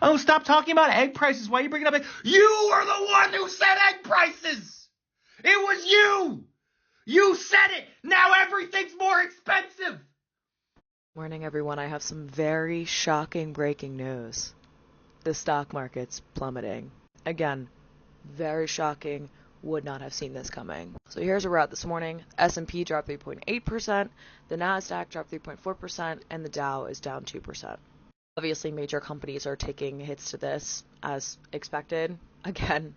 Oh, stop talking about egg prices. Why are you bringing up egg? You were the one who said egg prices. It was you. You said it. Now everything's more expensive. Morning, everyone. I have some very shocking breaking news. The stock market's plummeting. Again, very shocking. Would not have seen this coming. So here's where we're at this morning. S&P dropped 3.8%, the Nasdaq dropped 3.4%, and the Dow is down 2%. Obviously, major companies are taking hits to this as expected. Again,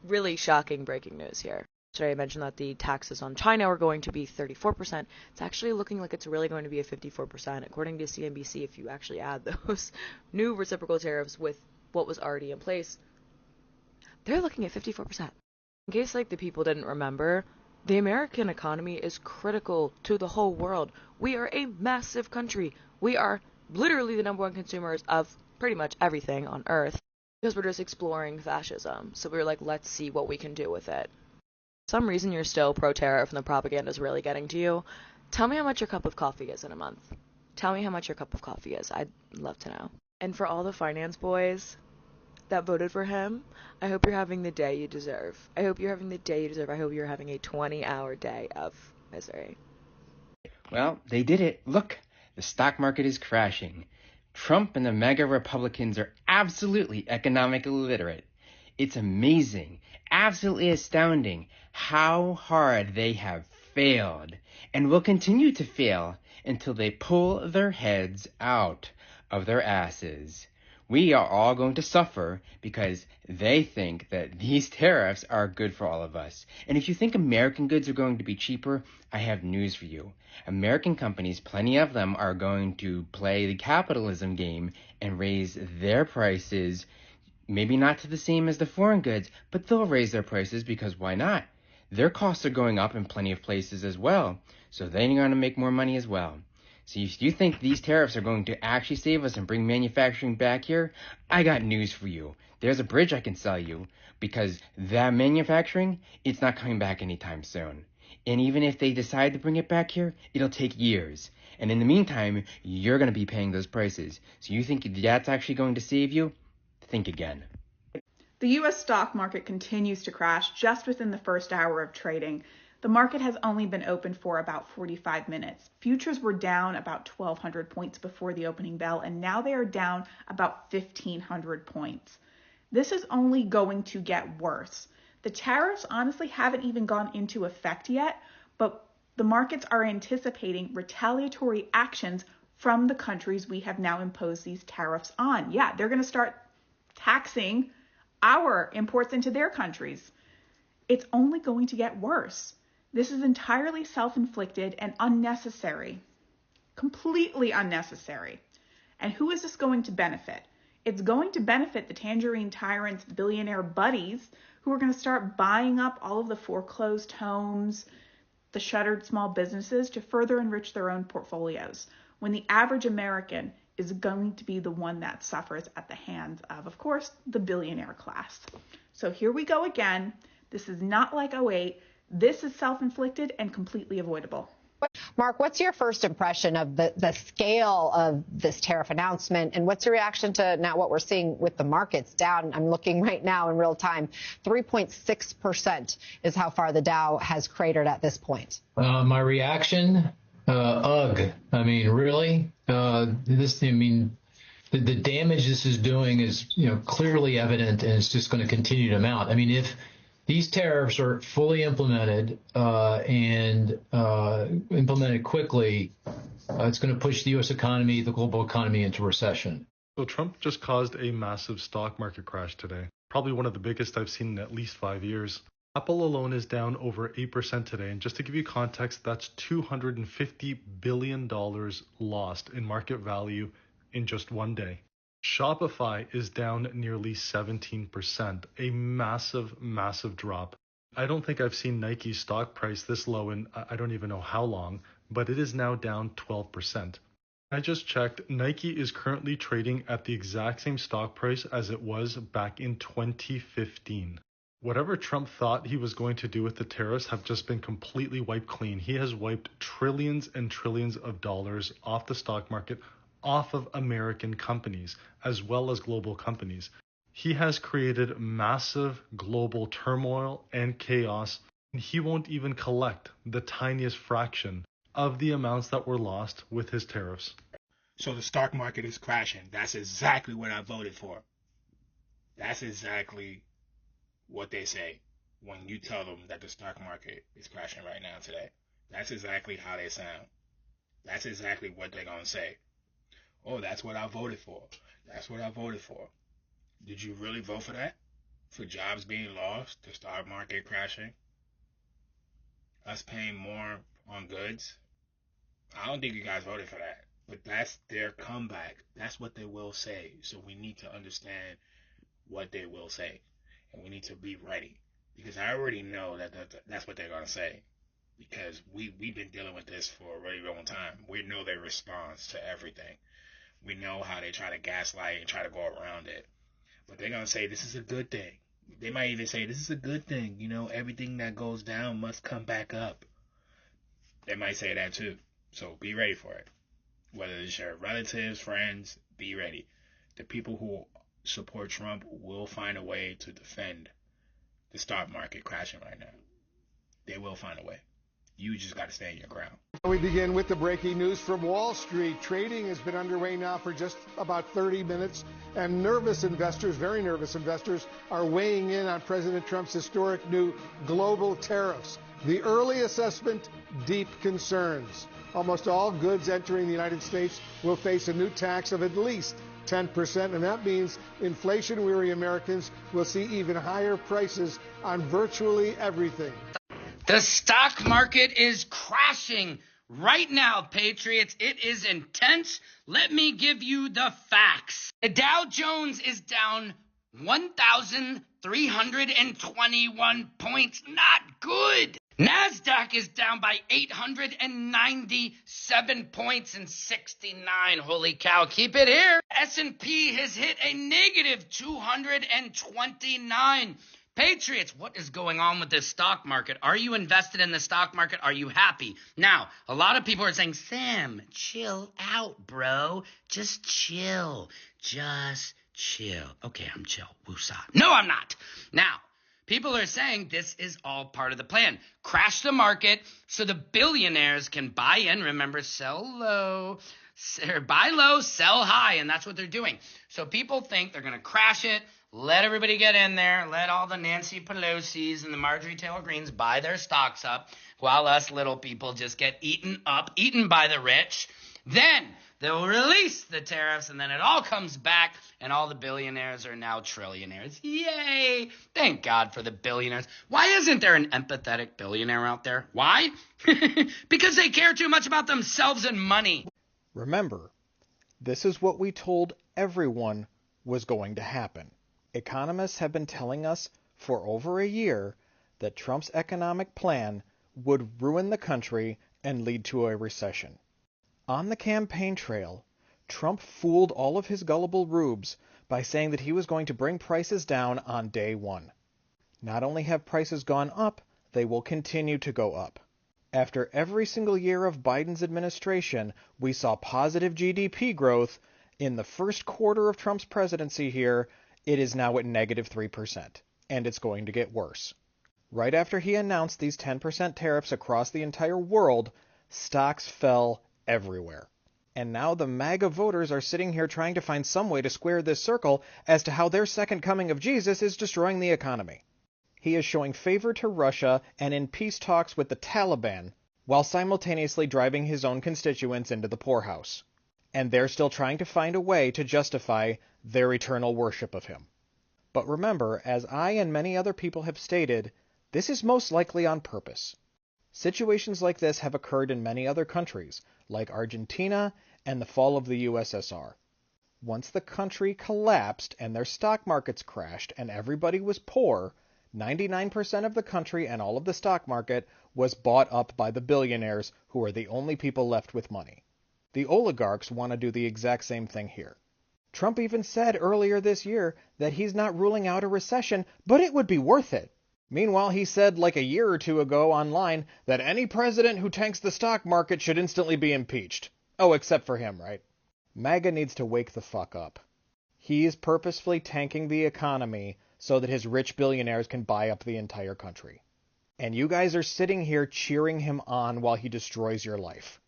really shocking breaking news here. Today I mentioned that the taxes on China are going to be 34%. It's actually looking like it's really going to be a 54%. According to CNBC, if you actually add those new reciprocal tariffs with what was already in place, they're looking at 54%. In case the people didn't remember, the American economy is critical to the whole world. We are a massive country. We are literally the number one consumers of pretty much everything on Earth because we're just exploring fascism. So we were like, let's see what we can do with it. For some reason you're still pro-tariff and the propaganda is really getting to you. Tell me how much your cup of coffee is in a month. Tell me how much your cup of coffee is. I'd love to know. And for all the finance boys that voted for him, I hope you're having the day you deserve. I hope you're having the day you deserve. I hope you're having a 20-hour day of misery. Well, they did it. Look, the stock market is crashing. Trump and the Maga Republicans are absolutely economically illiterate. It's amazing, absolutely astounding how hard they have failed and will continue to fail until they pull their heads out of their asses. We are all going to suffer because they think that these tariffs are good for all of us. And if you think American goods are going to be cheaper, I have news for you. American companies, plenty of them, are going to play the capitalism game and raise their prices, maybe not to the same as the foreign goods, but they'll raise their prices because why not? Their costs are going up in plenty of places as well, so they're going to make more money as well. So if you think these tariffs are going to actually save us and bring manufacturing back here, I got news for you. There's a bridge I can sell you because that manufacturing, it's not coming back anytime soon. And even if they decide to bring it back here, it'll take years. And in the meantime, you're going to be paying those prices. So you think that's actually going to save you? Think again. The U.S. stock market continues to crash just within the first hour of trading. The market has only been open for about 45 minutes. Futures were down about 1,200 points before the opening bell, and now they are down about 1,500 points. This is only going to get worse. The tariffs honestly haven't even gone into effect yet, but the markets are anticipating retaliatory actions from the countries we have now imposed these tariffs on. Yeah, they're going to start taxing our imports into their countries. It's only going to get worse. This is entirely self-inflicted and unnecessary, completely unnecessary. And who is this going to benefit? It's going to benefit the tangerine tyrants' billionaire buddies who are going to start buying up all of the foreclosed homes, the shuttered small businesses to further enrich their own portfolios, when the average American is going to be the one that suffers at the hands of course, the billionaire class. So here we go again. This is not like '08. This is self-inflicted and completely avoidable. Mark, what's your first impression of the scale of this tariff announcement, and what's your reaction to now what we're seeing with the markets down? I'm looking right now in real time. 3.6% is how far the Dow has cratered at this point. My reaction, ugh. I mean, really? The damage this is doing is, clearly evident, and it's just going to continue to mount. I mean, if these tariffs are fully implemented and implemented quickly, it's going to push the U.S. economy, the global economy, into recession. So Trump just caused a massive stock market crash today, probably one of the biggest I've seen in at least 5 years. Apple alone is down over 8% today, and just to give you context, that's $250 billion lost in market value in just one day. Shopify is down nearly 17%, a massive, massive drop. I don't think I've seen Nike's stock price this low in I don't even know how long, but it is now down 12%. I just checked, Nike is currently trading at the exact same stock price as it was back in 2015. Whatever Trump thought he was going to do with the tariffs have just been completely wiped clean. He has wiped trillions and trillions of dollars off the stock market, off of American companies as well as global companies. He has created massive global turmoil and chaos, and he won't even collect the tiniest fraction of the amounts that were lost with his tariffs. So the stock market is crashing. That's exactly what I voted for. That's exactly what they say when you tell them that the stock market is crashing right now today. That's exactly how they sound. That's exactly what they're going to say. Oh, that's what I voted for. That's what I voted for. Did you really vote for that? For jobs being lost, the stock market crashing, us paying more on goods? I don't think you guys voted for that. But that's their comeback. That's what they will say. So we need to understand what they will say. And we need to be ready. Because I already know that that's what they're going to say. Because we've been dealing with this for a really long time. We know their response to everything. We know how they try to gaslight and try to go around it. But they're going to say this is a good thing. They might even say this is a good thing. You know, everything that goes down must come back up. They might say that too. So be ready for it. Whether it's your relatives, friends, be ready. The people who support Trump will find a way to defend the stock market crashing right now. They will find a way. You just got to stand your ground. We begin with the breaking news from Wall Street. Trading has been underway now for just about 30 minutes, and nervous investors, very nervous investors, are weighing in on President Trump's historic new global tariffs. The early assessment, deep concerns. Almost all goods entering the United States will face a new tax of at least 10%, and that means inflation-weary Americans will see even higher prices on virtually everything. The stock market is crashing right now, Patriots. It is intense. Let me give you the facts. The Dow Jones is down 1,321 points. Not good. NASDAQ is down by 897 points and 69. Holy cow, keep it here. S&P has hit a negative 229. Patriots, what is going on with this stock market? Are you invested in the stock market? Are you happy? Now, a lot of people are saying, Sam, chill out, bro. Just chill. Just chill. Okay, I'm chill. Woosah. No, I'm not. Now, people are saying this is all part of the plan. Crash the market so the billionaires can buy in. Remember, sell low, buy low, sell high, and that's what they're doing. So people think they're going to crash it, let everybody get in there, let all the Nancy Pelosi's and the Marjorie Taylor Greens buy their stocks up, while us little people just get eaten by the rich. Then they'll release the tariffs, and then it all comes back, and all the billionaires are now trillionaires. Yay! Thank God for the billionaires. Why isn't there an empathetic billionaire out there? Why? Because they care too much about themselves and money. Remember, this is what we told everyone was going to happen. Economists have been telling us for over a year that Trump's economic plan would ruin the country and lead to a recession. On the campaign trail, Trump fooled all of his gullible rubes by saying that he was going to bring prices down on day one. Not only have prices gone up, they will continue to go up. After every single year of Biden's administration, we saw positive GDP growth. In the first quarter of Trump's presidency here, it is now at negative 3%, and it's going to get worse. Right after he announced these 10% tariffs across the entire world, stocks fell everywhere. And now the Maga voters are sitting here trying to find some way to square this circle as to how their second coming of Jesus is destroying the economy. He is showing favor to Russia and in peace talks with the Taliban, while simultaneously driving his own constituents into the poorhouse. And they're still trying to find a way to justify their eternal worship of him. But remember, as I and many other people have stated, this is most likely on purpose. Situations like this have occurred in many other countries, like Argentina and the fall of the USSR. Once the country collapsed and their stock markets crashed and everybody was poor, 99% of the country and all of the stock market was bought up by the billionaires who are the only people left with money. The oligarchs want to do the exact same thing here. Trump even said earlier this year that he's not ruling out a recession, but it would be worth it. Meanwhile, he said like a year or two ago online that any president who tanks the stock market should instantly be impeached. Oh, except for him, right? Maga needs to wake the fuck up. He's purposefully tanking the economy so that his rich billionaires can buy up the entire country. And you guys are sitting here cheering him on while he destroys your life.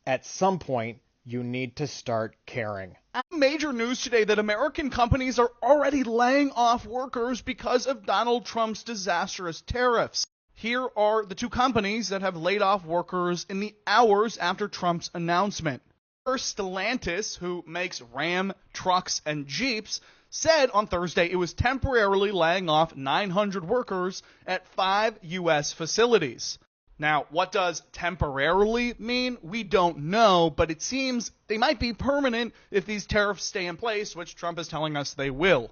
At some point, you need to start caring. Major news today that American companies are already laying off workers because of Donald Trump's disastrous tariffs. Here are the two companies that have laid off workers in the hours after Trump's announcement. First, Stellantis, who makes Ram trucks and Jeeps, said on Thursday it was temporarily laying off 900 workers at 5 U.S. facilities. Now, what does temporarily mean? We don't know, but it seems they might be permanent if these tariffs stay in place, which Trump is telling us they will.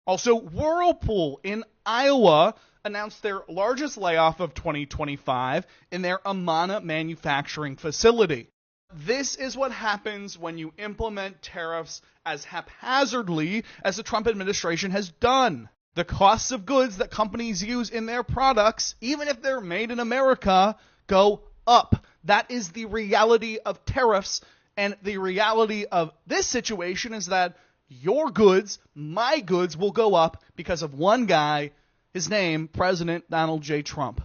Also, Whirlpool in Iowa announced their largest layoff of 2025 in their Amana manufacturing facility. This is what happens when you implement tariffs as haphazardly as the Trump administration has done. The costs of goods that companies use in their products, even if they're made in America, go up. That is the reality of tariffs, and the reality of this situation is that your goods, my goods, will go up because of one guy, his name, President Donald J. Trump.